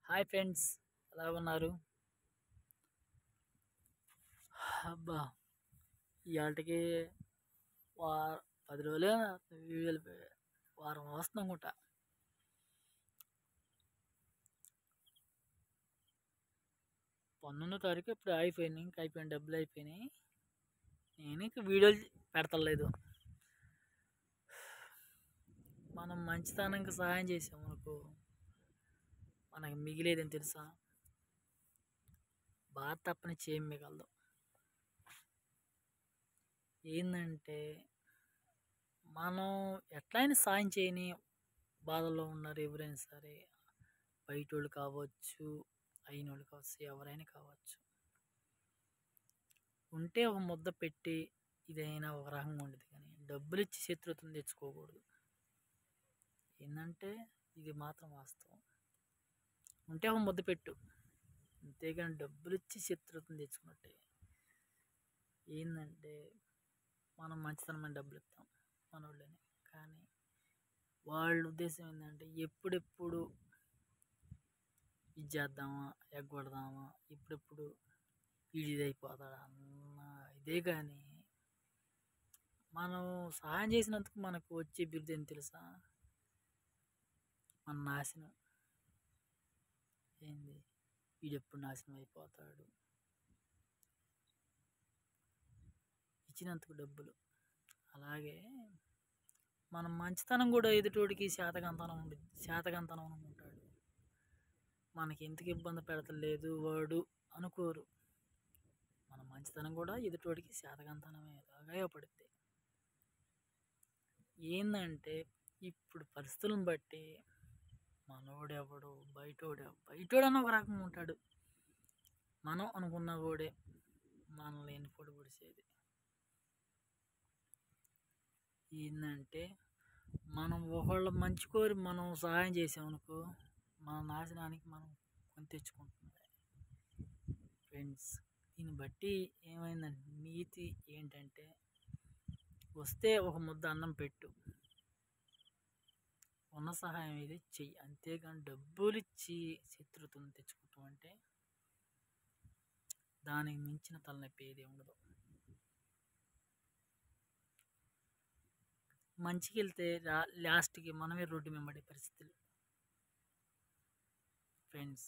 Hi friends, ఎలా ఉన్నారు? అబ్బా, ఇవాళకి వా 10 రోజులే వీడియోలు వారం వస్తుంది అనుకుంటా. 19వ తారీఖు ఇప్పుడు అయిపోయినాయి, ఇంకా అయిపోయిన డబ్బులు అయిపోయినాయి. నేను ఇంక వీడియోలు పెడతలేదు. మనం మంచితనంగా సహాయం చేసాం అనుకో, మనకి మిగిలేదని తెలుసా? బాధ తప్పని చేయం మిగలదు. ఏంటంటే మనం ఎట్లయినా సాయం చేయని బాధల్లో ఉన్నారు ఎవరైనా సరే, బయటోళ్ళు కావచ్చు, అయినోళ్ళు కావచ్చు, ఎవరైనా కావచ్చు. ఉంటే ఒక ముద్ద పెట్టి ఇదైనా ఒక రకంగా ఉండేది, కానీ డబ్బులు ఇచ్చి శత్రుత్వం తెచ్చుకోకూడదు. ఏంటంటే ఇది మాత్రం వాస్తవం. ఉంటే ఒక ముద్ద పెట్టు, అంతేగాని డబ్బులు ఇచ్చి శత్రుత్వం తెచ్చుకున్నట్టే. ఏంటంటే మనం మంచితనమైన డబ్బులు ఇస్తాం మనోళ్ళని, కానీ వాళ్ళ ఉద్దేశం ఏంటంటే ఎప్పుడెప్పుడు ఇది చేద్దామా, ఎగ్గొడదామా, ఎప్పుడెప్పుడు ఇది అయిపోతాడా అన్న ఇదే. కానీ మనం సహాయం చేసినందుకు మనకు వచ్చే బిరుదు ఏం తెలుసా? మన నాశనం. ఏంది, వీడెప్పుడు నాశనం అయిపోతాడు, ఇచ్చినందుకు డబ్బులు. అలాగే మనం మంచితనం కూడా ఎదుటోడికి శాతకంతనం ఉంటాడు. మనకి ఎందుకు ఇబ్బంది పెడతలేదు వాడు అనుకోరు. మన మంచితనం కూడా ఎదుటోడికి శాతకంతనమే ఉపయోగపడుద్ది. ఏందంటే ఇప్పుడు పరిస్థితులను బట్టి మనోడెవడు బయటోడన్న ఒక రకంగా ఉంటాడు. మనం అనుకున్న వాడే మనల్ని ఎన్నిపోటు పొడిచేది. ఏంటంటే మనం ఒకళ్ళ మంచి కోరి మనం సహాయం చేసామనుకో, మన నాశనానికి మనం కొని తెచ్చుకుంటుంది. ఫ్రెండ్స్, దీన్ని బట్టి ఏమైందంటే నీతి ఏంటంటే, వస్తే ఒక ముద్ద అన్నం పెట్టు, ఉన్న సహాయం ఇది చెయ్యి, అంతేగాని డబ్బులు ఇచ్చి శత్రుత్వం తెచ్చుకోవటం అంటే దానికి మించిన తలనొప్పి ఏది ఉండదు. మంచికి వెళ్తే లాస్ట్కి మనమే రోడ్డు మీద పడే పరిస్థితులు. ఫ్రెండ్స్,